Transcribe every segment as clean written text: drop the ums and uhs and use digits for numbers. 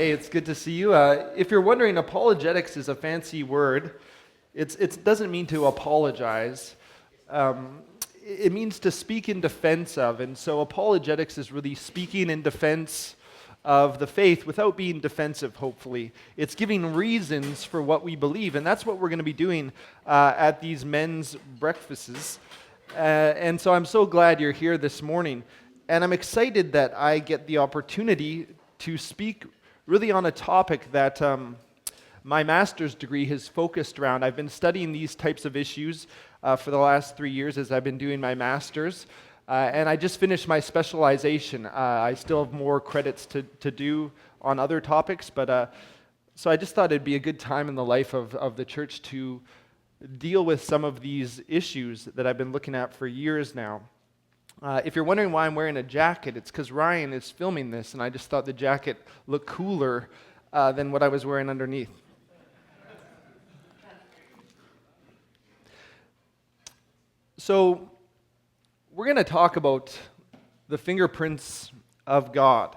Hey, it's good to see you. If you're wondering, apologetics is a fancy word. It doesn't mean to apologize. It means to speak in defense of, and so apologetics is really speaking in defense of the faith without being defensive, hopefully. It's giving reasons for what we believe, and that's what we're going to be doing at these men's breakfasts. And so I'm so glad you're here this morning, and I'm excited that I get the opportunity to speak really on a topic that my master's degree has focused around. I've been studying these types of issues for the last 3 years as I've been doing my master's, and I just finished my specialization. I still have more credits to do on other topics, but so I just thought it'd be a good time in the life of the church to deal with some of these issues that I've been looking at for years now. If you're wondering why I'm wearing a jacket, it's because Ryan is filming this, and I just thought the jacket looked cooler than what I was wearing underneath. So, we're going to talk about the fingerprints of God.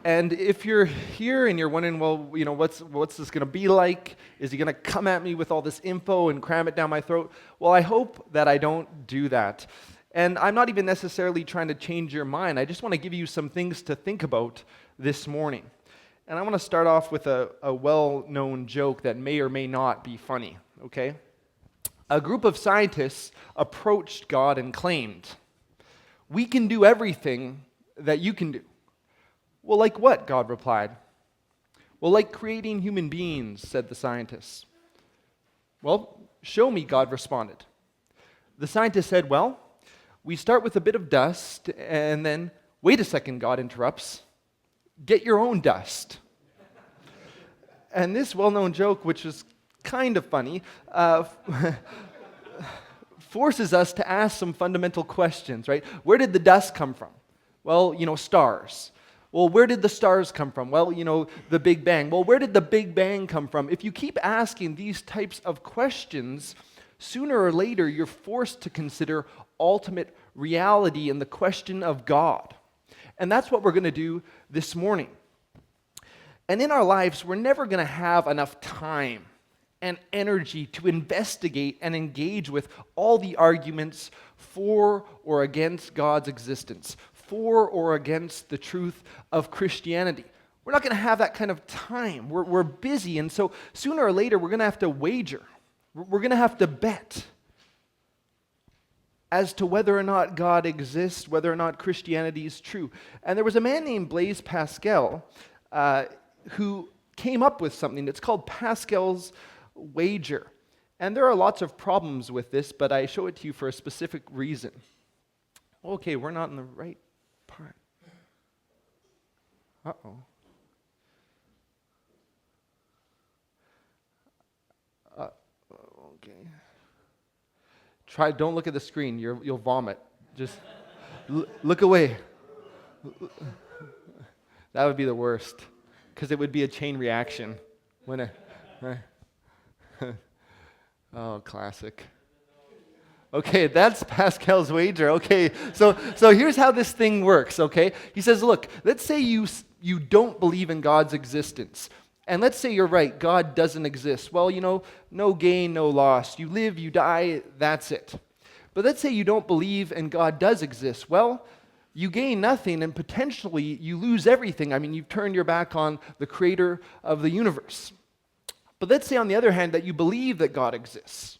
And if you're here and you're wondering, well, you know, what's this going to be like? Is he going to come at me with all this info and cram it down my throat? Well, I hope that I don't do that. And I'm not even necessarily trying to change your mind. I just want to give you some things to think about this morning. And I want to start off with a well-known joke that may or may not be funny, okay? A group of scientists approached God and claimed, "We can do everything that you can do." "Well, like what?" God replied. "Well, like creating human beings," said the scientists. "Well, show me," God responded. The scientist said, "Well, we start with a bit of dust, and then," "Wait a second," God interrupts. "Get your own dust." And this well-known joke, which is kind of funny, forces us to ask some fundamental questions, right? Where did the dust come from? Well, stars. Well, where did the stars come from? Well, the Big Bang. Well, where did the Big Bang come from? If you keep asking these types of questions, sooner or later you're forced to consider ultimate reality and the question of God. And that's what we're going to do this morning. And in our lives, we're never going to have enough time and energy to investigate and engage with all the arguments for or against God's existence, for or against the truth of Christianity. We're not going to have that kind of time. We're busy, and so sooner or later we're going to have to wager. We're going to have to bet as to whether or not God exists, whether or not Christianity is true. And there was a man named Blaise Pascal who came up with something. It's called Pascal's wager. And there are lots of problems with this, but I show it to you for a specific reason. Okay, we're not in the right part. Uh-oh. Okay. Don't look at the screen. You'll vomit. Just look away. That would be the worst, because it would be a chain reaction. Oh, classic. Okay, that's Pascal's wager. Okay, so here's how this thing works, okay? He says, look, let's say you don't believe in God's existence. And let's say you're right, God doesn't exist. Well, no gain, no loss. You live, you die, that's it. But let's say you don't believe and God does exist. Well, you gain nothing and potentially you lose everything. I mean, you've turned your back on the creator of the universe. But let's say, on the other hand, that you believe that God exists,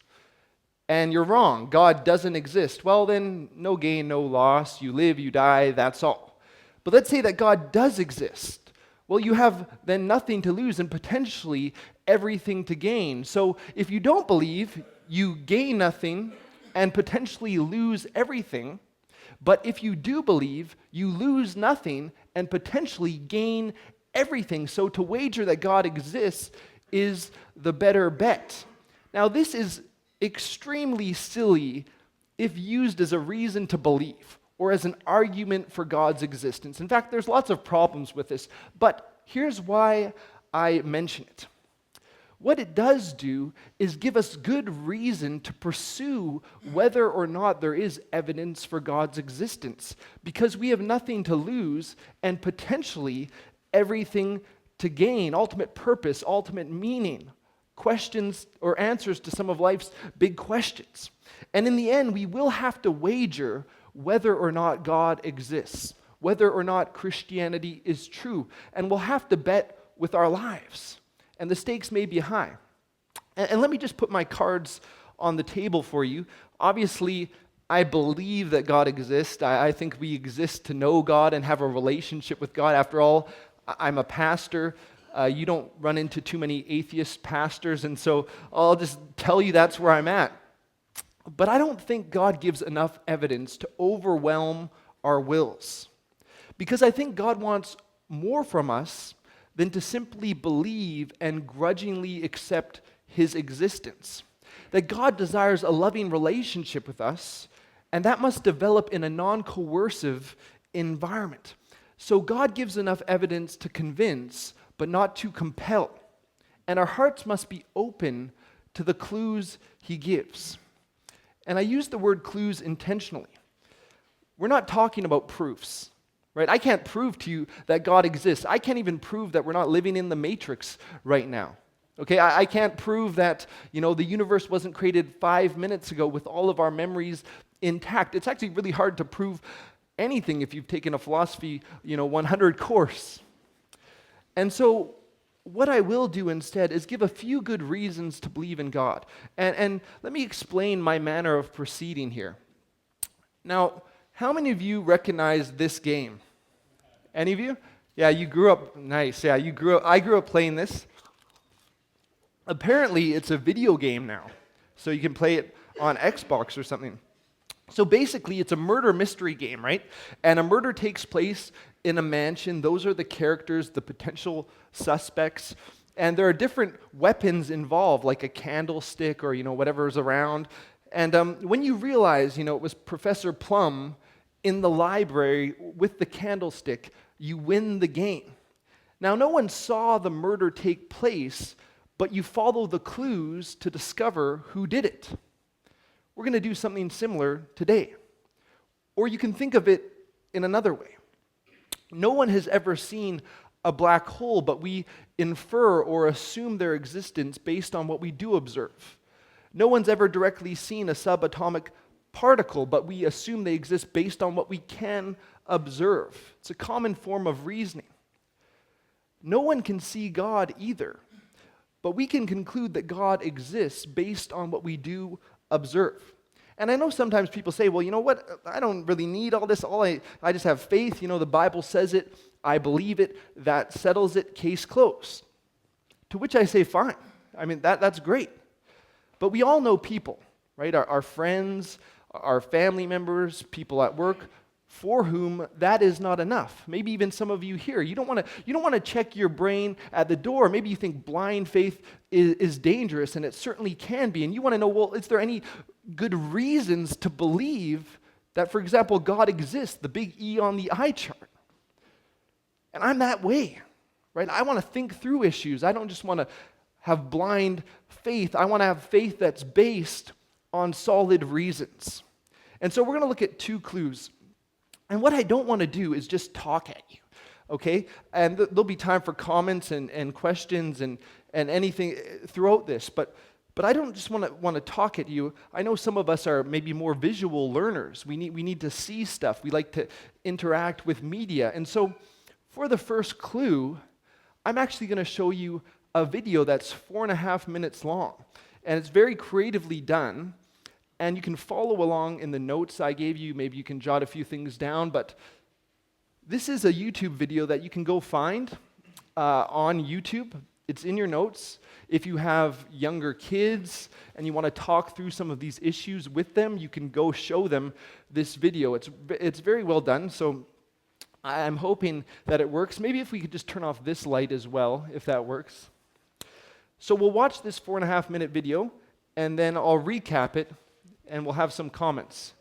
and you're wrong. God doesn't exist. Well, then, no gain, no loss. You live, you die, that's all. But let's say that God does exist. Well, you have then nothing to lose and potentially everything to gain. So if you don't believe, you gain nothing and potentially lose everything. But if you do believe, you lose nothing and potentially gain everything. So to wager that God exists is the better bet. Now, this is extremely silly if used as a reason to believe or as an argument for God's existence. In fact, there's lots of problems with this, but here's why I mention it. What it does do is give us good reason to pursue whether or not there is evidence for God's existence, because we have nothing to lose and potentially everything to gain, ultimate purpose, ultimate meaning, questions or answers to some of life's big questions. And in the end, we will have to wager whether or not God exists, whether or not Christianity is true, and we'll have to bet with our lives. And the stakes may be high. And let me just put my cards on the table for you. Obviously, I believe that God exists. I think we exist to know God and have a relationship with God. After all, I'm a pastor. You don't run into too many atheist pastors, and so I'll just tell you that's where I'm at. But I don't think God gives enough evidence to overwhelm our wills. Because I think God wants more from us than to simply believe and grudgingly accept His existence. That God desires a loving relationship with us, and that must develop in a non-coercive environment. So God gives enough evidence to convince, but not to compel. And our hearts must be open to the clues He gives. And I use the word clues intentionally. We're not talking about proofs, right? I can't prove to you that God exists. I can't even prove that we're not living in the matrix right now. Okay, I can't prove that, the universe wasn't created 5 minutes ago with all of our memories intact. It's actually really hard to prove anything if you've taken a philosophy, 100 course. And so what I will do instead is give a few good reasons to believe in God. And let me explain my manner of proceeding here. Now, how many of you recognize this game? Any of you? Yeah, you grew up, nice. Yeah, I grew up playing this. Apparently, it's a video game now, so you can play it on Xbox or something. So basically, it's a murder mystery game, right? And a murder takes place in a mansion. Those are the characters, the potential suspects. And there are different weapons involved, like a candlestick or, whatever's around. And when you realize, it was Professor Plum in the library with the candlestick, you win the game. Now, no one saw the murder take place, but you follow the clues to discover who did it. We're going to do something similar today. Or you can think of it in another way. No one has ever seen a black hole, but we infer or assume their existence based on what we do observe. No one's ever directly seen a subatomic particle, but we assume they exist based on what we can observe. It's a common form of reasoning. No one can see God either, but we can conclude that God exists based on what we do observe. And I know sometimes people say, well, you know what? I don't really need all this. I just have faith. The Bible says it. I believe it. That settles it. Case closed. To which I say, fine. I mean, that's great. But we all know people, right? Our friends, our family members, people at work, for whom that is not enough. Maybe even some of you here, you don't want to check your brain at the door. Maybe you think blind faith is dangerous, and it certainly can be. And you want to know, well, is there any good reasons to believe that, for example, God exists, the big E on the eye chart? And I'm that way, right? I want to think through issues. I don't just want to have blind faith. I want to have faith that's based on solid reasons. And so we're going to look at two clues. And what I don't want to do is just talk at you, okay? And there'll be time for comments and questions and anything throughout this. But I don't just want to talk at you. I know some of us are maybe more visual learners. We need to see stuff. We like to interact with media. And so for the first clue, I'm actually going to show you a video that's 4.5 minutes long. And it's very creatively done. And you can follow along in the notes I gave you. Maybe you can jot a few things down. But this is a YouTube video that you can go find on YouTube. It's in your notes. If you have younger kids and you want to talk through some of these issues with them, you can go show them this video. It's very well done. So I'm hoping that it works. Maybe if we could just turn off this light as well, if that works. So we'll watch this 4.5 minute video, and then I'll recap it, and we'll have some comments.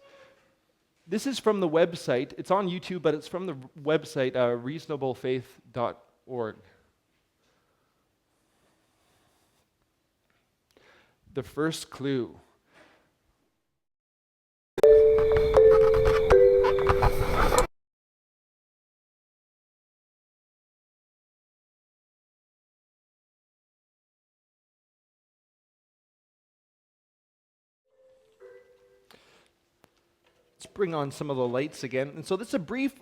This is from the website. It's on YouTube, but it's from the website, reasonablefaith.org. The first clue. Let's bring on some of the lights again. And so this is a brief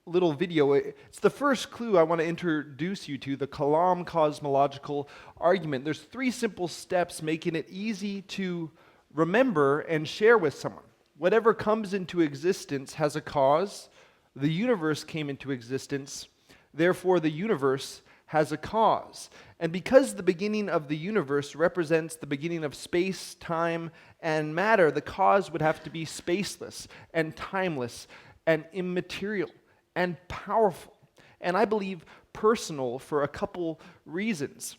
little video. It's the first clue I want to introduce you to, the Coquitlam cosmological argument. There's 3 simple steps making it easy to remember and share with someone. Whatever comes into existence has a cause. The universe came into existence. Therefore, the universe has a cause. And because the beginning of the universe represents the beginning of space, time, and matter, the cause would have to be spaceless and timeless and immaterial and powerful. And I believe personal for a couple reasons.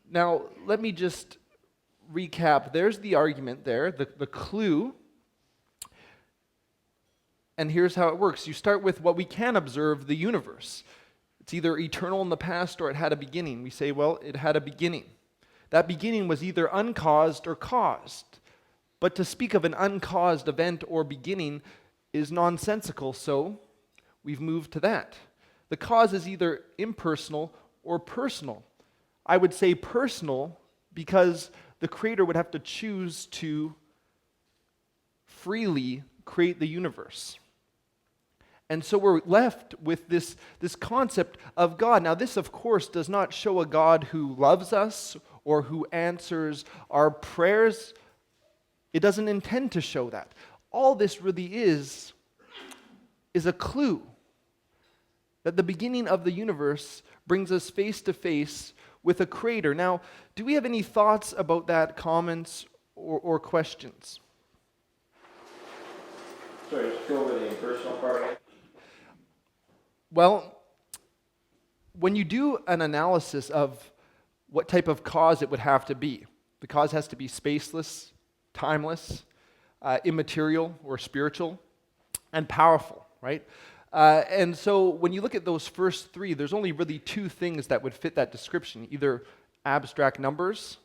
Now, let me just recap. There's the argument there, the clue. And here's how it works. You start with what we can observe, the universe. It's either eternal in the past or it had a beginning. We say, well, it had a beginning. That beginning was either uncaused or caused. But to speak of an uncaused event or beginning is nonsensical, so we've moved to that. The cause is either impersonal or personal. I would say personal because the creator would have to choose to freely create the universe. And so we're left with this concept of God. Now, this, of course, does not show a God who loves us or who answers our prayers. It doesn't intend to show that. All this really is a clue that the beginning of the universe brings us face to face with a creator. Now, do we have any thoughts about that, comments or questions? Sorry, just go over the impersonal part again. Well, when you do an analysis of what type of cause it would have to be, the cause has to be spaceless, timeless, immaterial or spiritual, and powerful, right? And so when you look at those first 3, there's only really 2 things that would fit that description, either abstract numbers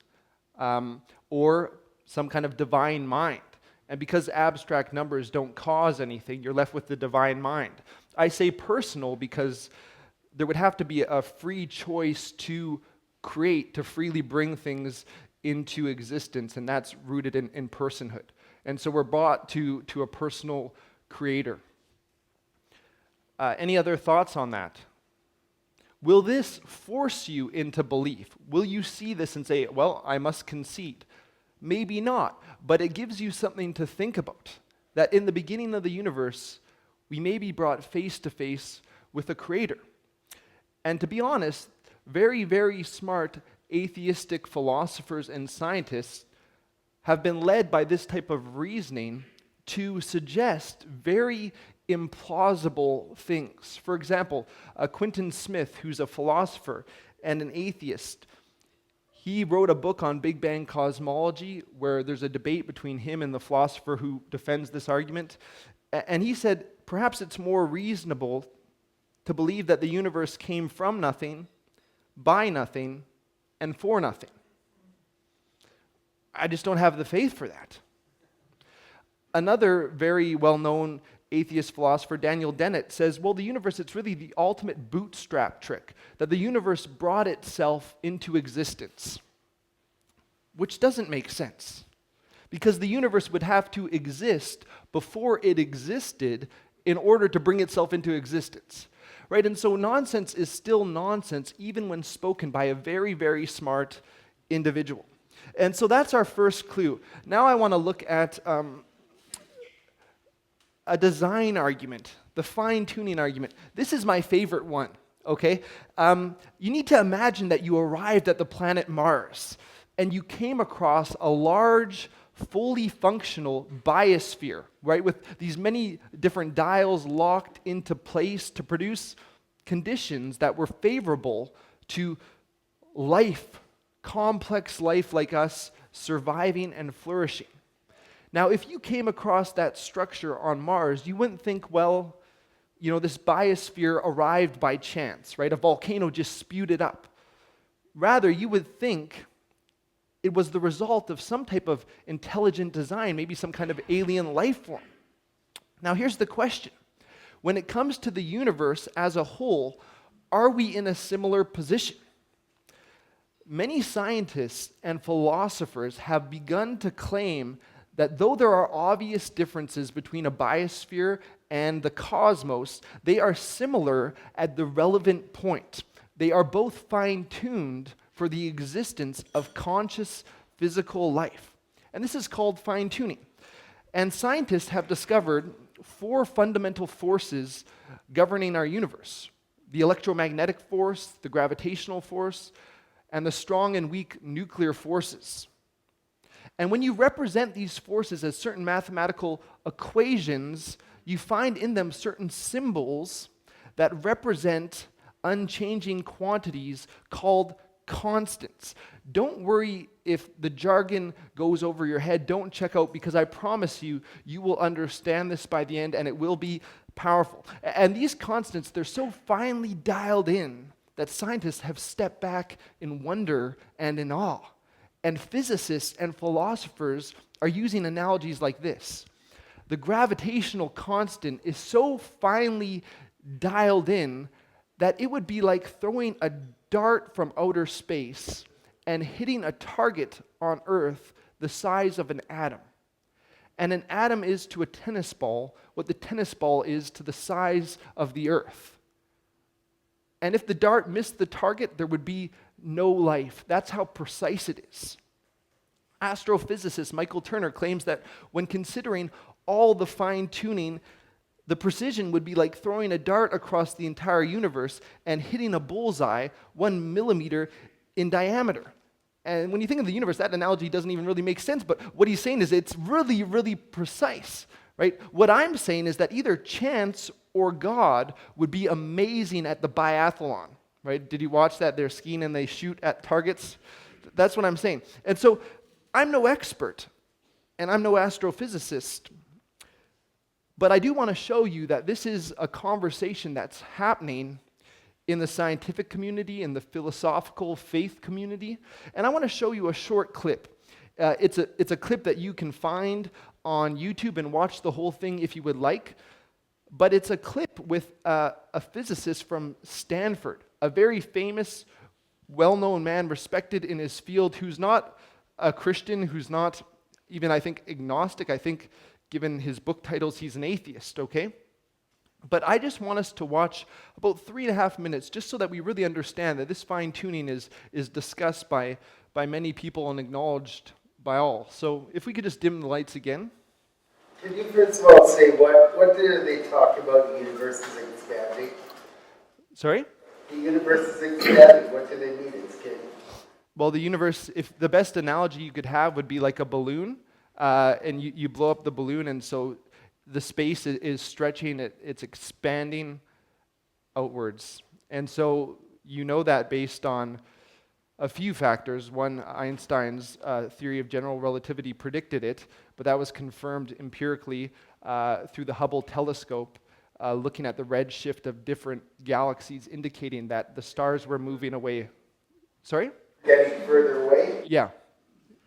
or some kind of divine mind. And because abstract numbers don't cause anything, you're left with the divine mind. I say personal because there would have to be a free choice to create, to freely bring things into existence, and that's rooted in personhood. And so we're brought to a personal creator. Any other thoughts on that? Will this force you into belief? Will you see this and say, well, I must concede? Maybe not, but it gives you something to think about, that in the beginning of the universe, we may be brought face to face with a creator. And to be honest, very, very smart atheistic philosophers and scientists have been led by this type of reasoning to suggest very implausible things. For example, Quinton Smith, who's a philosopher and an atheist, he wrote a book on Big Bang cosmology where there's a debate between him and the philosopher who defends this argument. And he said, perhaps it's more reasonable to believe that the universe came from nothing, by nothing, and for nothing. I just don't have the faith for that. Another very well-known atheist philosopher, Daniel Dennett, says, well, the universe, it's really the ultimate bootstrap trick, that the universe brought itself into existence, which doesn't make sense, because the universe would have to exist before it existed in order to bring itself into existence, right? And so nonsense is still nonsense, even when spoken by a very, very smart individual. And so that's our first clue. Now I want to look at a design argument, the fine-tuning argument. This is my favorite one, okay? You need to imagine that you arrived at the planet Mars and you came across a large, fully functional biosphere, right, with these many different dials locked into place to produce conditions that were favorable to life, complex life like us, surviving and flourishing. Now, if you came across that structure on Mars, you wouldn't think, well, this biosphere arrived by chance, right? A volcano just spewed it up. Rather, you would think it was the result of some type of intelligent design, maybe some kind of alien life form. Now, here's the question. When it comes to the universe as a whole, are we in a similar position? Many scientists and philosophers have begun to claim that though there are obvious differences between a biosphere and the cosmos, they are similar at the relevant point. They are both fine-tuned for the existence of conscious physical life. And this is called fine-tuning. And scientists have discovered 4 fundamental forces governing our universe: the electromagnetic force, the gravitational force, and the strong and weak nuclear forces. And when you represent these forces as certain mathematical equations, you find in them certain symbols that represent unchanging quantities called constants. Don't worry if the jargon goes over your head. Don't check out, because I promise you, you will understand this by the end and it will be powerful. And these constants, they're so finely dialed in that scientists have stepped back in wonder and in awe. And physicists and philosophers are using analogies like this. The gravitational constant is so finely dialed in that it would be like throwing a dart from outer space and hitting a target on Earth the size of an atom. And an atom is to a tennis ball what the tennis ball is to the size of the Earth. And if the dart missed the target, there would be no life. That's how precise it is. Astrophysicist Michael Turner claims that when considering all the fine-tuning, the precision would be like throwing a dart across the entire universe and hitting a bullseye 1 millimeter in diameter. And when you think of the universe, that analogy doesn't even really make sense, but what he's saying is it's really, really precise, right? What I'm saying is that either chance or God would be amazing at the biathlon, right? Did you watch that? They're skiing and they shoot at targets. That's what I'm saying. And so I'm no expert, and I'm no astrophysicist, but I do want to show you that this is a conversation that's happening in the scientific community, in the philosophical faith community. And I want to show you a short clip. It's a clip that you can find on YouTube and watch the whole thing if you would like. But it's a clip with a physicist from Stanford, a very famous, well-known man, respected in his field, who's not a Christian, who's not even, I think, agnostic. I think, given his book titles, he's an atheist, okay? But I just want us to watch about 3.5 minutes, just so that we really understand that this fine-tuning is discussed by many people and acknowledged by all. So if we could just dim the lights again. Can you first of all say what do they talk about the universe is expanding? Sorry? The universe is expanding. What do they mean it's getting? Well, the universe, if the best analogy you could have would be like a balloon, and you blow up the balloon, and so the space is stretching, it's expanding outwards. And so you know that based on a few factors. One, Einstein's theory of general relativity predicted it, but that was confirmed empirically through the Hubble telescope, looking at the redshift of different galaxies, indicating that the stars were moving away. Sorry? Getting further away? Yeah,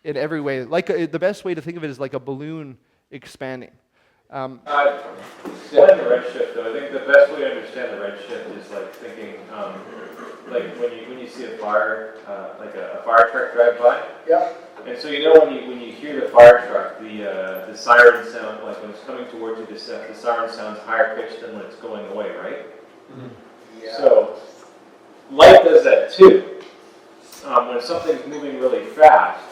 in every way. Like the best way to think of it is like a balloon expanding. Yeah, the redshift, though, I think the best way to understand the redshift is like thinking, like when you see a fire, like a fire truck drive by. Yeah. And so you know when you hear the fire truck, the siren sound, like when it's coming towards you, the siren sounds higher pitched than when it's going away, right? Mm-hmm. Yeah. So light does that too. When something's moving really fast,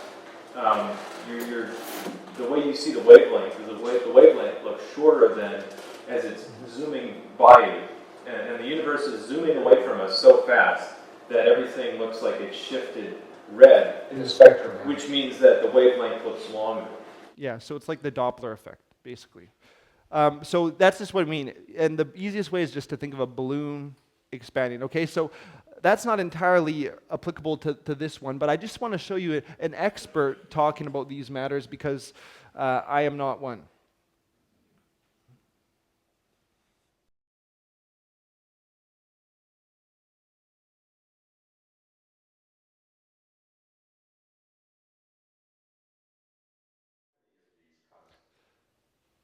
the way you see the wavelength is the wavelength looks shorter than as it's zooming by you. And the universe is zooming away from us so fast that everything looks like it's shifted red In the spectrum. which means that the wavelength looks longer. Yeah, so it's like the Doppler effect, basically. So that's just what I mean. And the easiest way is just to think of a balloon expanding. Okay, so that's not entirely applicable to this one, but I just want to show you an expert talking about these matters, because I am not one.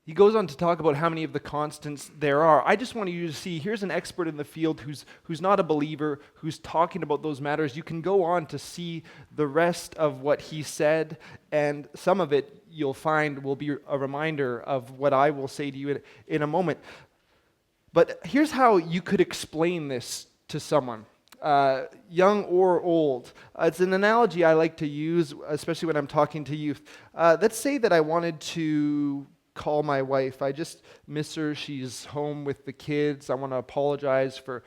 He goes on to talk about how many of the constants there are. I just want you to see, here's an expert in the field who's not a believer, who's talking about those matters. You can go on to see the rest of what he said, and some of it you'll find will be a reminder of what I will say to you in a moment. But here's how you could explain this to someone, young or old. It's an analogy I like to use, especially when I'm talking to youth. Let's say that I wanted to call my wife. I just miss her. She's home with the kids. I want to apologize for,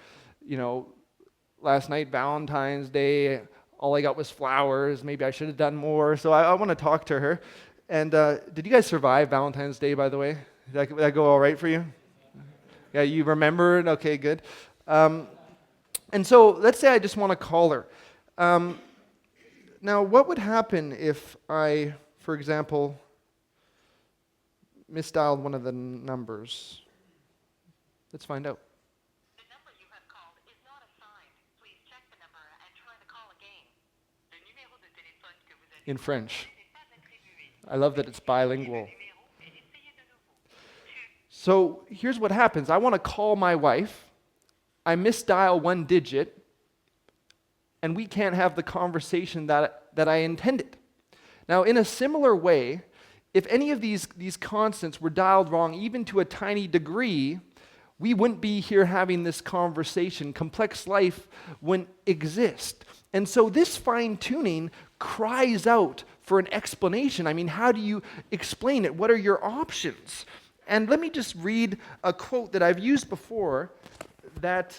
last night, Valentine's Day, all I got was flowers. Maybe I should have done more. So I want to talk to her. And did you guys survive Valentine's Day, by the way? Did that go all right for you? Yeah, you remembered? Okay, good. And so let's say I just want to call her. Now, what would happen if I, for example, misdialed one of the numbers? Let's find out. The number you have called is not assigned. Please check the number and try to call again. Le numéro de téléphone que vous avez In French. n'est pas attribué. I love that it's bilingual. Numéro et essayez de nouveau. So here's what happens. I want to call my wife. I misdial one digit, and we can't have the conversation that I intended. Now, in a similar way, if any of these constants were dialed wrong, even to a tiny degree, we wouldn't be here having this conversation. Complex life wouldn't exist. And so this fine-tuning cries out for an explanation. I mean, how do you explain it? What are your options? And let me just read a quote that I've used before that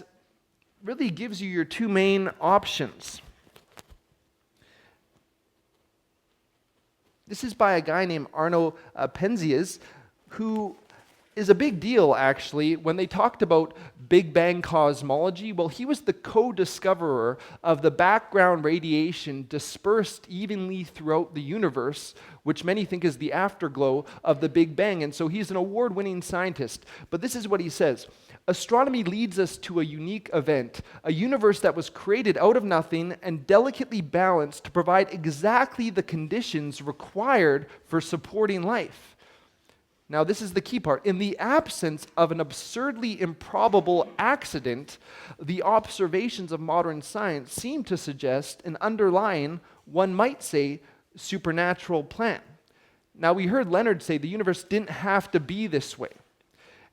really gives you your two main options. This is by a guy named Arno Penzias, who is a big deal, actually. When they talked about Big Bang cosmology, well, he was the co-discoverer of the background radiation dispersed evenly throughout the universe, which many think is the afterglow of the Big Bang. And so he's an award-winning scientist. But this is what he says. Astronomy leads us to a unique event, a universe that was created out of nothing and delicately balanced to provide exactly the conditions required for supporting life. Now, this is the key part. In the absence of an absurdly improbable accident, the observations of modern science seem to suggest an underlying, one might say, supernatural plan. Now, we heard Leonard say the universe didn't have to be this way.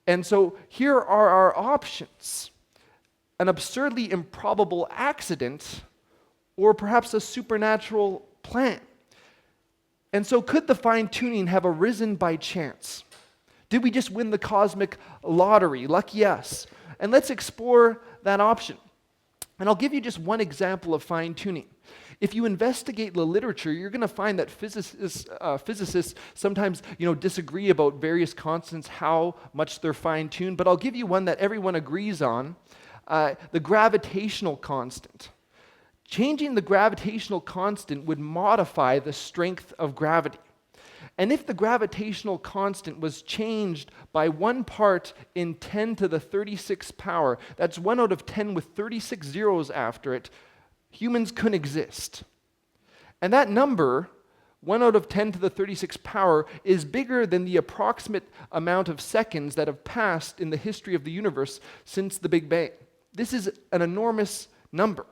And so here are our options: an absurdly improbable accident, or perhaps a supernatural plan. And so could the fine-tuning have arisen by chance? Did we just win the cosmic lottery? Lucky us. And let's explore that option. And I'll give you just one example of fine-tuning. If you investigate the literature, you're going to find that physicists sometimes disagree about various constants, how much they're fine-tuned. But I'll give you one that everyone agrees on, the gravitational constant. Changing the gravitational constant would modify the strength of gravity. And if the gravitational constant was changed by 1 part in 10 to the 36th power, that's 1 out of 10 with 36 zeros after it, humans couldn't exist. And that number, 1 out of 10 to the 36th power, is bigger than the approximate amount of seconds that have passed in the history of the universe since the Big Bang. This is an enormous number.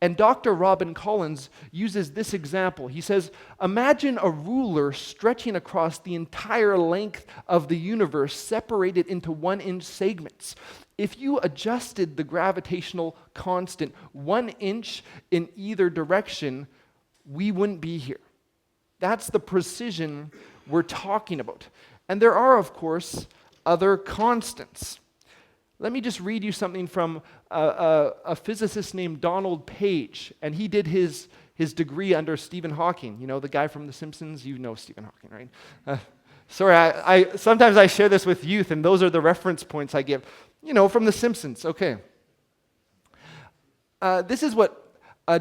And Dr. Robin Collins uses this example. He says, imagine a ruler stretching across the entire length of the universe, separated into 1-inch segments. If you adjusted the gravitational constant 1 inch in either direction, we wouldn't be here. That's the precision we're talking about. And there are, of course, other constants. Let me just read you something from a physicist named Donald Page, and he did his degree under Stephen Hawking. You know, the guy from The Simpsons? You know Stephen Hawking, right? Sorry, I sometimes I share this with youth, and those are the reference points I give. From The Simpsons, okay. This is what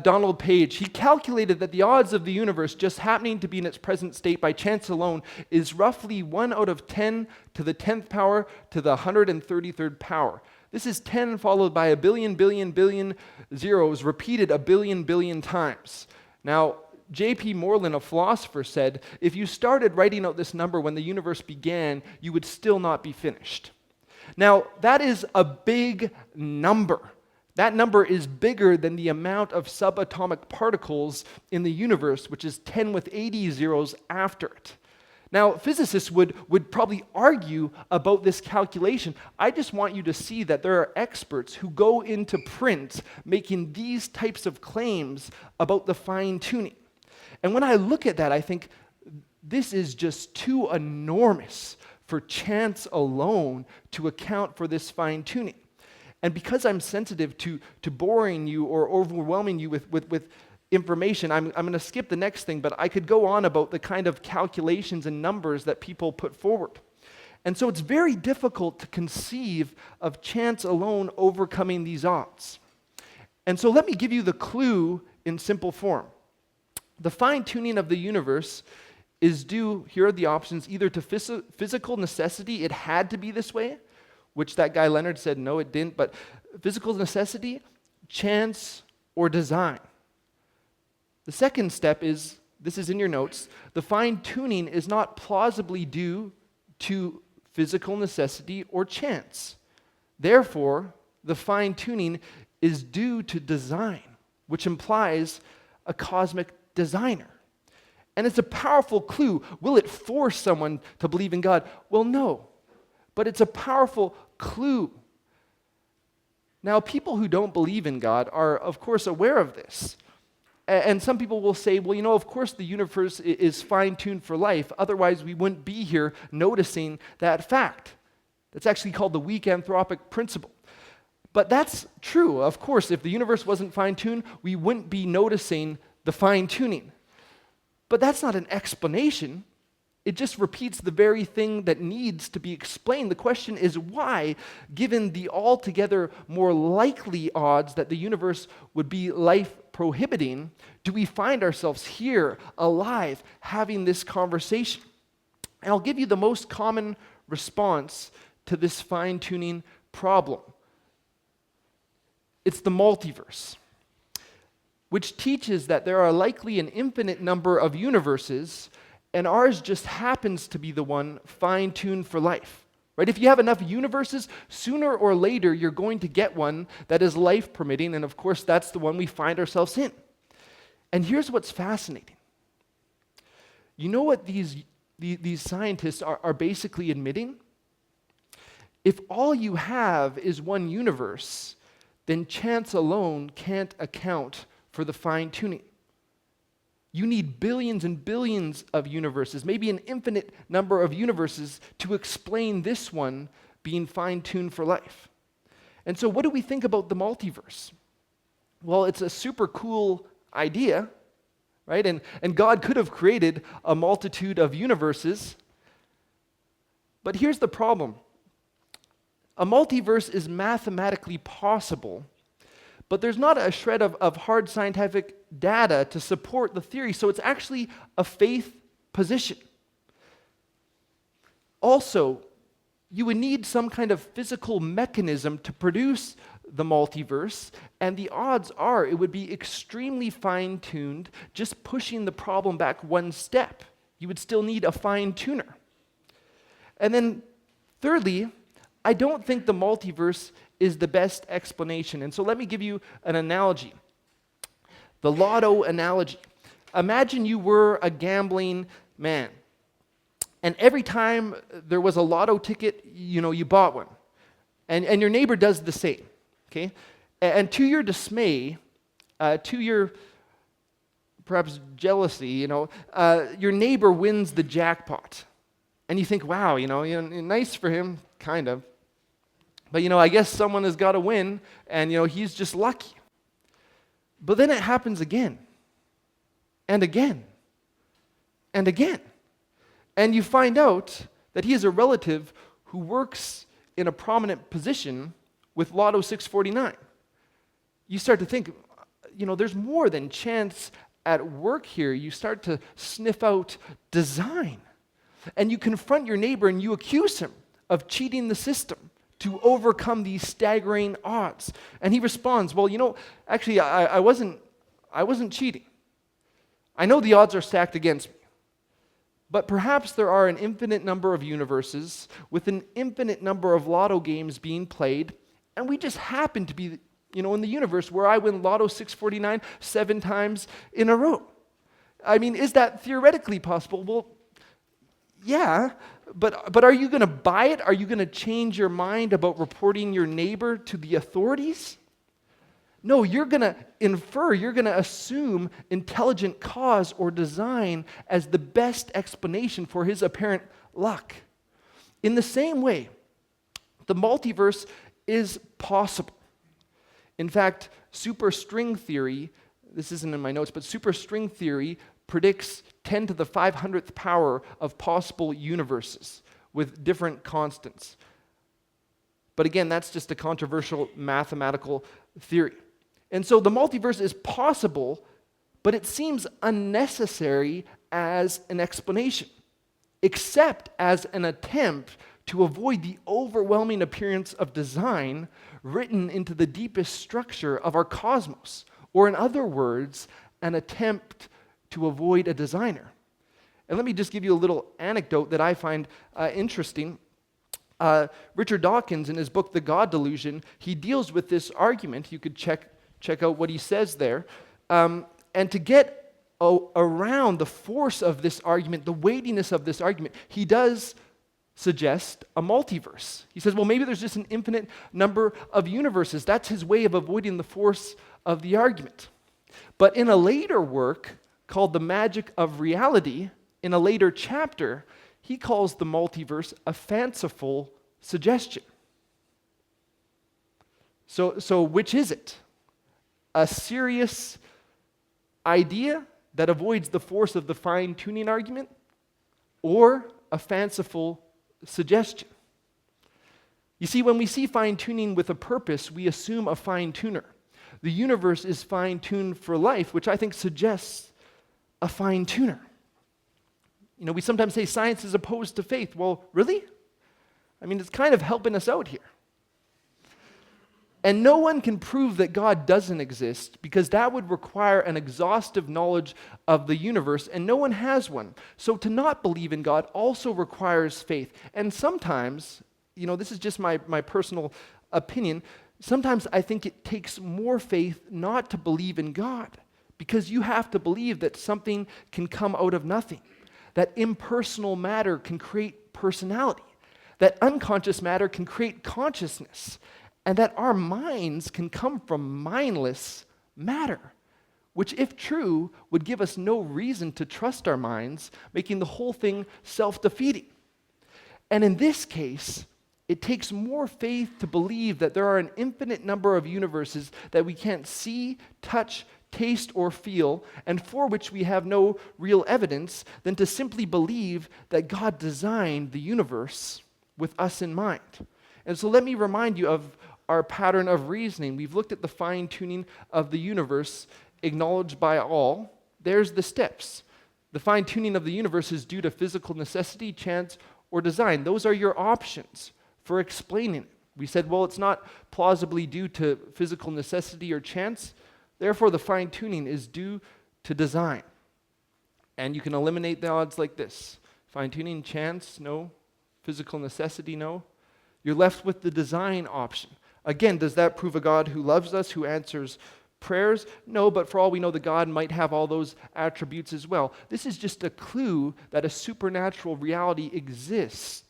Donald Page, he calculated that the odds of the universe just happening to be in its present state by chance alone is roughly 1 out of 10 to the 10th power to the 133rd power. This is 10 followed by a billion zeros repeated a billion times. Now, J.P. Moreland, a philosopher, said, if you started writing out this number when the universe began, you would still not be finished. Now, that is a big number. That number is bigger than the amount of subatomic particles in the universe, which is 10 with 80 zeros after it. Now, physicists would probably argue about this calculation. I just want you to see that there are experts who go into print making these types of claims about the fine-tuning. And when I look at that, I think this is just too enormous for chance alone to account for this fine-tuning. And because I'm sensitive to boring you or overwhelming you with information, I'm going to skip the next thing, but I could go on about the kind of calculations and numbers that people put forward. And so it's very difficult to conceive of chance alone overcoming these odds. And so let me give you the clue in simple form. The fine-tuning of the universe is due, here are the options, either to physical necessity, it had to be this way, which that guy Leonard said, no, it didn't, but physical necessity, chance, or design. The second step is, this is in your notes, the fine-tuning is not plausibly due to physical necessity or chance. Therefore, the fine-tuning is due to design, which implies a cosmic designer. And it's a powerful clue. Will it force someone to believe in God? Well, no. But it's a powerful clue. Now, people who don't believe in God are, of course, aware of this. And some people will say, well, you know, of course the universe is fine-tuned for life. Otherwise, we wouldn't be here noticing that fact. That's actually called the weak anthropic principle. But that's true. Of course, if the universe wasn't fine-tuned, we wouldn't be noticing the fine-tuning. But that's not an explanation. It just repeats the very thing that needs to be explained. The question is why, given the altogether more likely odds that the universe would be life-prohibiting, do we find ourselves here, alive, having this conversation? And I'll give you the most common response to this fine-tuning problem. It's the multiverse, which teaches that there are likely an infinite number of universes, and ours just happens to be the one fine-tuned for life. Right? If you have enough universes, sooner or later you're going to get one that is life-permitting, and of course that's the one we find ourselves in. And here's what's fascinating. You know what these scientists are basically admitting? If all you have is one universe, then chance alone can't account for the fine-tuning. You need billions and billions of universes, maybe an infinite number of universes to explain this one being fine-tuned for life. And so what do we think about the multiverse? Well, it's a super cool idea, right? And God could have created a multitude of universes. But here's the problem. A multiverse is mathematically possible, but there's not a shred of hard scientific data to support the theory, so it's actually a faith position. Also, you would need some kind of physical mechanism to produce the multiverse, and the odds are it would be extremely fine-tuned, just pushing the problem back one step. You would still need a fine-tuner. And then, thirdly, I don't think the multiverse is the best explanation. And so let me give you an analogy. The lotto analogy. Imagine you were a gambling man. And every time there was a lotto ticket, you bought one. And your neighbor does the same. Okay? And to your dismay, to your perhaps jealousy, your neighbor wins the jackpot. And you think, wow, nice for him, kind of. But, I guess someone has got to win, and, he's just lucky. But then it happens again, and again, and again. And you find out that he is a relative who works in a prominent position with Lotto 649. You start to think, there's more than chance at work here. You start to sniff out design. And you confront your neighbor and you accuse him of cheating the system to overcome these staggering odds. And he responds, well, actually, I wasn't cheating. I know the odds are stacked against me. But perhaps there are an infinite number of universes with an infinite number of lotto games being played, and we just happen to be, in the universe where I win Lotto 649 7 times in a row. I mean, is that theoretically possible? Well, yeah, but are you going to buy it? Are you going to change your mind about reporting your neighbor to the authorities? No, you're going to infer, you're going to assume intelligent cause or design as the best explanation for his apparent luck. In the same way, the multiverse is possible. In fact, superstring theory, this isn't in my notes, but superstring theory predicts 10 to the 500th power of possible universes with different constants. But again, that's just a controversial mathematical theory. And so the multiverse is possible, but it seems unnecessary as an explanation, except as an attempt to avoid the overwhelming appearance of design written into the deepest structure of our cosmos, or in other words, an attempt to avoid a designer. And let me just give you a little anecdote that I find interesting. Richard Dawkins, in his book, The God Delusion, he deals with this argument. You could check out what he says there. And to get around the force of this argument, the weightiness of this argument, he does suggest a multiverse. He says, well, maybe there's just an infinite number of universes. That's his way of avoiding the force of the argument. But in a later work called The Magic of Reality, in a later chapter, he calls the multiverse a fanciful suggestion. So which is it? A serious idea that avoids the force of the fine-tuning argument, or a fanciful suggestion? You see, when we see fine-tuning with a purpose, we assume a fine-tuner. The universe is fine-tuned for life, which I think suggests a fine-tuner. We sometimes say science is opposed to faith. Well, really? I mean, it's kind of helping us out here. And no one can prove that God doesn't exist, because that would require an exhaustive knowledge of the universe, and no one has one. So to not believe in God also requires faith. And sometimes, this is just my personal opinion, sometimes I think it takes more faith not to believe in God, because you have to believe that something can come out of nothing, that impersonal matter can create personality, that unconscious matter can create consciousness, and that our minds can come from mindless matter, which, if true, would give us no reason to trust our minds, making the whole thing self-defeating. And in this case, it takes more faith to believe that there are an infinite number of universes that we can't see, touch, taste, or feel, and for which we have no real evidence, than to simply believe that God designed the universe with us in mind. And so let me remind you of our pattern of reasoning. We've looked at the fine-tuning of the universe, acknowledged by all. There's the steps. The fine-tuning of the universe is due to physical necessity, chance, or design. Those are your options for explaining it. We said, well, it's not plausibly due to physical necessity or chance. Therefore, the fine-tuning is due to design. And you can eliminate the odds like this. Fine-tuning, chance, no. Physical necessity, no. You're left with the design option. Again, does that prove a God who loves us, who answers prayers? No, but for all we know, the God might have all those attributes as well. This is just a clue that a supernatural reality exists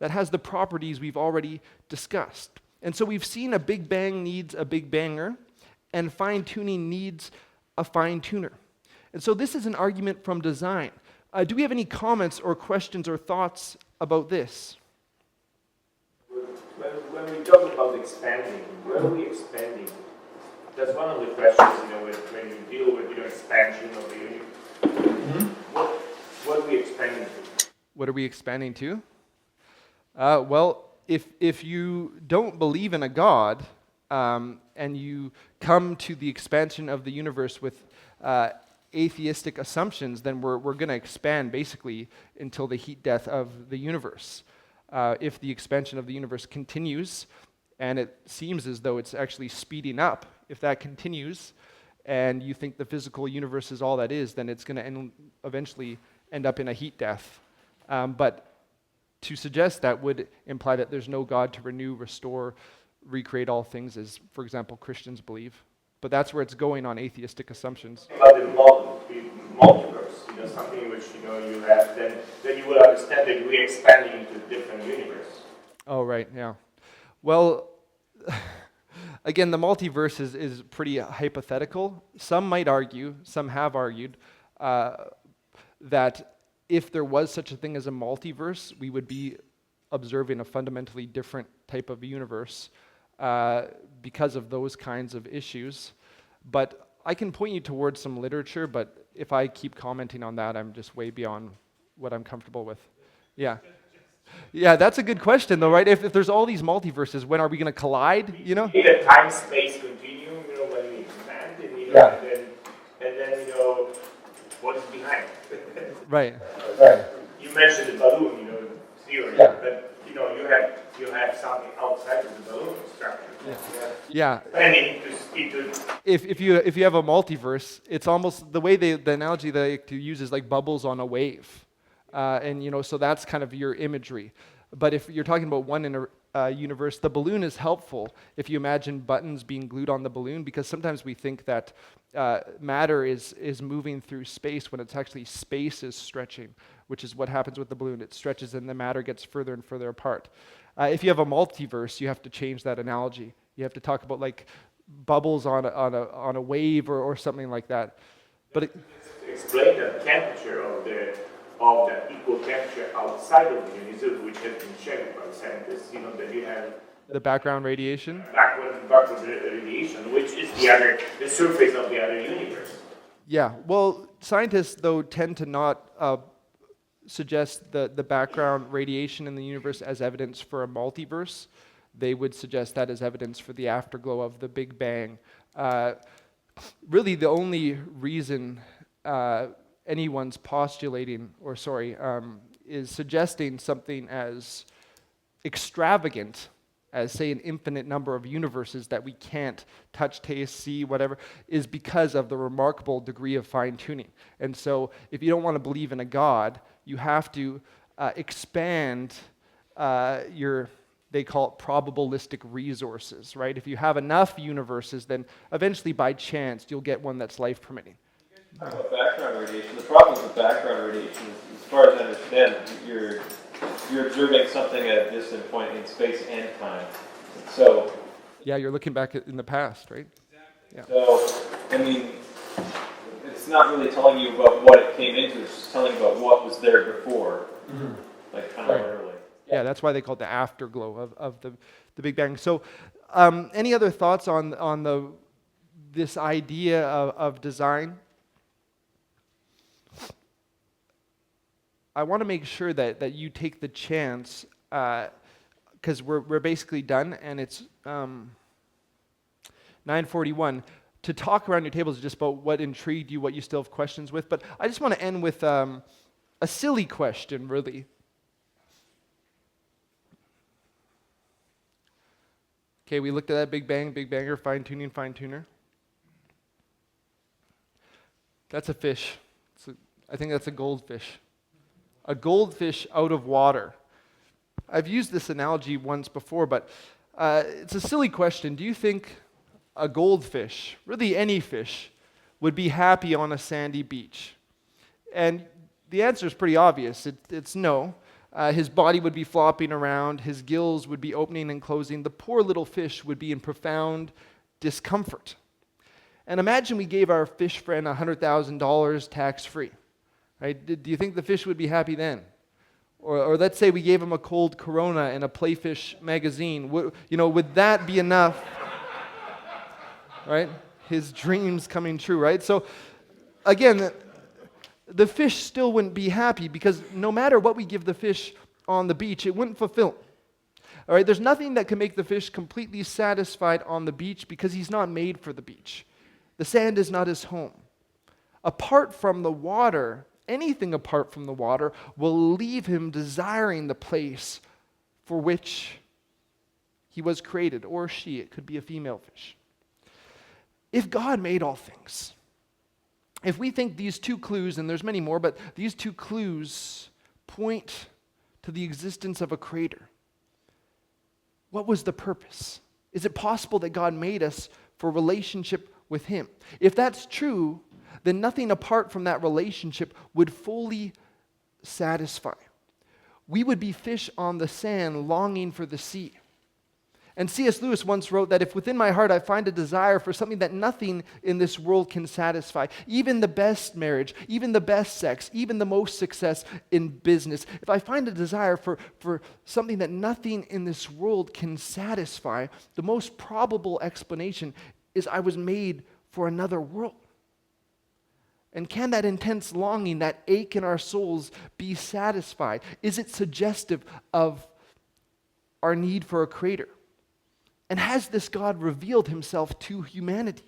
that has the properties we've already discussed. And so we've seen a Big Bang needs a Big Banger, and fine-tuning needs a fine-tuner. And so this is an argument from design. Do we have any comments or questions or thoughts about this? When we talk about expanding, where are we expanding? That's one of the questions, when you deal with expansion of the universe. What are we expanding to? What are we expanding to? Well, if you don't believe in a God, and you come to the expansion of the universe with atheistic assumptions, then we're going to expand basically until the heat death of the universe. If the expansion of the universe continues, and it seems as though it's actually speeding up, if that continues, and you think the physical universe is all that is, then it's going to eventually end up in a heat death. But to suggest that would imply that there's no God to renew, restore, recreate all things, as, for example, Christians believe. But that's where it's going on atheistic assumptions. About the multiverse, something in which you have, then you will understand that we're expanding into a different universe. Oh, right, yeah. Well, again, the multiverse is pretty hypothetical. Some might argue, some have argued, that if there was such a thing as a multiverse, we would be observing a fundamentally different type of universe because of those kinds of issues. But I can point you towards some literature, but if I keep commenting on that, I'm just way beyond what I'm comfortable with. Yeah. Yeah, that's a good question, though, right? If there's all these multiverses, when are we going to collide, In a time-space continuum, when we expand, and then what is behind? Right. You mentioned the balloon, theory, but you have something outside of the balloon structure. Yeah. And If you have a multiverse, it's almost the way the analogy that I like to use is like bubbles on a wave, and so that's kind of your imagery. But if you're talking about one in a universe, the balloon is helpful if you imagine buttons being glued on the balloon, because sometimes we think that matter is moving through space when it's actually space is stretching, which is what happens with the balloon. It stretches and the matter gets further and further apart. If you have a multiverse, you have to change that analogy. You have to talk about like bubbles on a wave or something like that. But explain the temperature of the equal temperature outside of the universe, which has been checked by scientists. That you have the background radiation. Background radiation, which is the surface of the other universe. Yeah. Well, scientists though tend to not suggest the background radiation in the universe as evidence for a multiverse. They would suggest that as evidence for the afterglow of the Big Bang. Really, the only reason anyone's postulating, is suggesting something as extravagant as, say, an infinite number of universes that we can't touch, taste, see, whatever, is because of the remarkable degree of fine-tuning. And so, if you don't want to believe in a God, you have to expand they call it probabilistic resources, right? If you have enough universes, then eventually by chance you'll get one that's life permitting. About background radiation, the problem with background radiation is, as far as I understand, you're observing something at a distant point in space and time. So yeah, you're looking back in the past, right? Yeah. So it's not really telling you about what it came into, it's just telling you about what was there before, like kind of early. Yeah, that's why they call it the afterglow of the Big Bang. So, any other thoughts on this idea of design? I want to make sure that you take the chance, because we're basically done, and it's 9:41. To talk around your tables just about what intrigued you, what you still have questions with. But I just want to end with a silly question, really. Okay, we looked at that Big Bang, Big Banger, fine-tuning, fine-tuner. That's a fish. I think that's a goldfish. A goldfish out of water. I've used this analogy once before, but it's a silly question. Do you think a goldfish, really any fish, would be happy on a sandy beach? And the answer is pretty obvious. It's no. His body would be flopping around. His gills would be opening and closing. The poor little fish would be in profound discomfort. And imagine we gave our fish friend $100,000 tax-free. Right? Do you think the fish would be happy then? Or let's say we gave him a cold Corona in a Playfish magazine. Would that be enough? Right? His dreams coming true, right? So, again, the fish still wouldn't be happy because no matter what we give the fish on the beach, it wouldn't fulfill. All right, there's nothing that can make the fish completely satisfied on the beach because he's not made for the beach. The sand is not his home. Apart from the water, anything apart from the water will leave him desiring the place for which he was created, or she. It could be a female fish. if God made all things, if we think these two clues, and there's many more, but these two clues point to the existence of a creator, what was the purpose? Is it possible that God made us for relationship with him? If that's true, then nothing apart from that relationship would fully satisfy. We would be fish on the sand longing for the sea. And C.S. Lewis once wrote that if within my heart I find a desire for something that nothing in this world can satisfy, even the best marriage, even the best sex, even the most success in business, if I find a desire for something that nothing in this world can satisfy, the most probable explanation is I was made for another world. And can that intense longing, that ache in our souls, be satisfied? Is it suggestive of our need for a creator? And has this God revealed himself to humanity?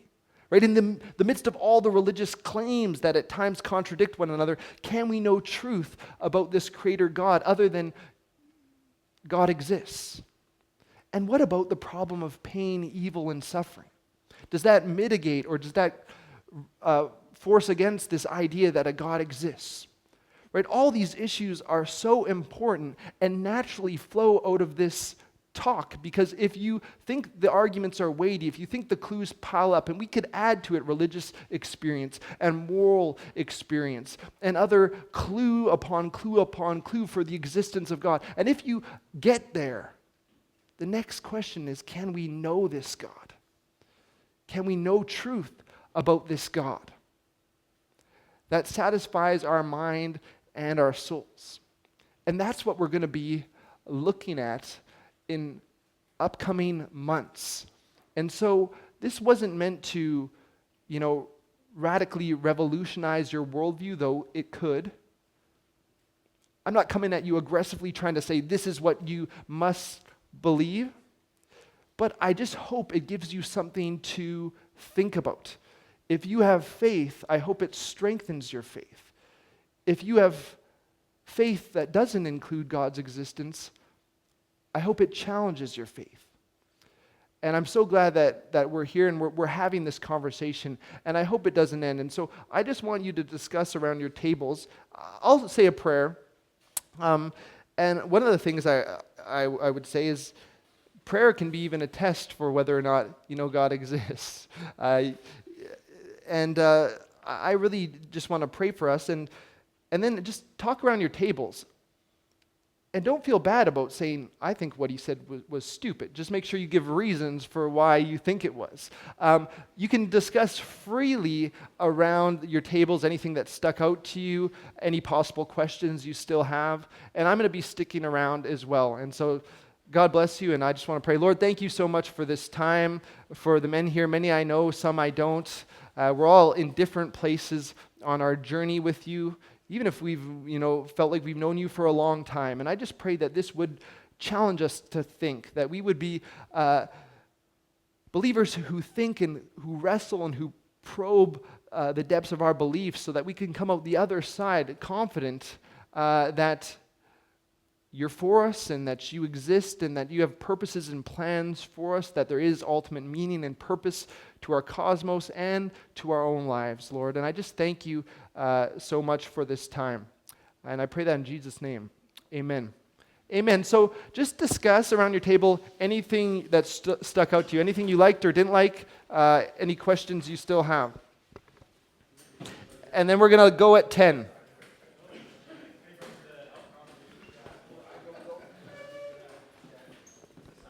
Right? In the midst of all the religious claims that at times contradict one another, can we know truth about this creator God other than God exists? And what about the problem of pain, evil, and suffering? Does that mitigate or does that force against this idea that a God exists? Right? All these issues are so important and naturally flow out of this talk, because if you think the arguments are weighty, if you think the clues pile up, and we could add to it religious experience and moral experience and other clue upon clue for the existence of God, and if you get there, the next question is, can we know this God? Can we know truth about this God that satisfies our mind and our souls? And that's what we're going to be looking at in upcoming months. And so this wasn't meant to, radically revolutionize your worldview, though it could. I'm not coming at you aggressively trying to say this is what you must believe, but I just hope it gives you something to think about. If you have faith, I hope it strengthens your faith. If you have faith that doesn't include God's existence, I hope it challenges your faith. And I'm so glad that we're here and we're having this conversation, and I hope it doesn't end. And so I just want you to discuss around your tables. I'll say a prayer. And one of the things I would say is prayer can be even a test for whether or not God exists. I really just want to pray for us, and then just talk around your tables. And don't feel bad about saying, I think what he said was stupid. Just make sure you give reasons for why you think it was. You can discuss freely around your tables anything that stuck out to you, any possible questions you still have. And I'm going to be sticking around as well. And so God bless you, and I just want to pray. Lord, thank you so much for this time, for the men here. Many I know, some I don't. We're all in different places on our journey with you, even if we've, felt like we've known you for a long time. And I just pray that this would challenge us to think, that we would be believers who think and who wrestle and who probe the depths of our beliefs so that we can come out the other side confident that you're for us and that you exist and that you have purposes and plans for us, that there is ultimate meaning and purpose to our cosmos and to our own lives, Lord. And I just thank you so much for this time. And I pray that in Jesus' name. Amen. Amen. So just discuss around your table anything that stuck out to you, anything you liked or didn't like, any questions you still have. And then we're going to go at 10.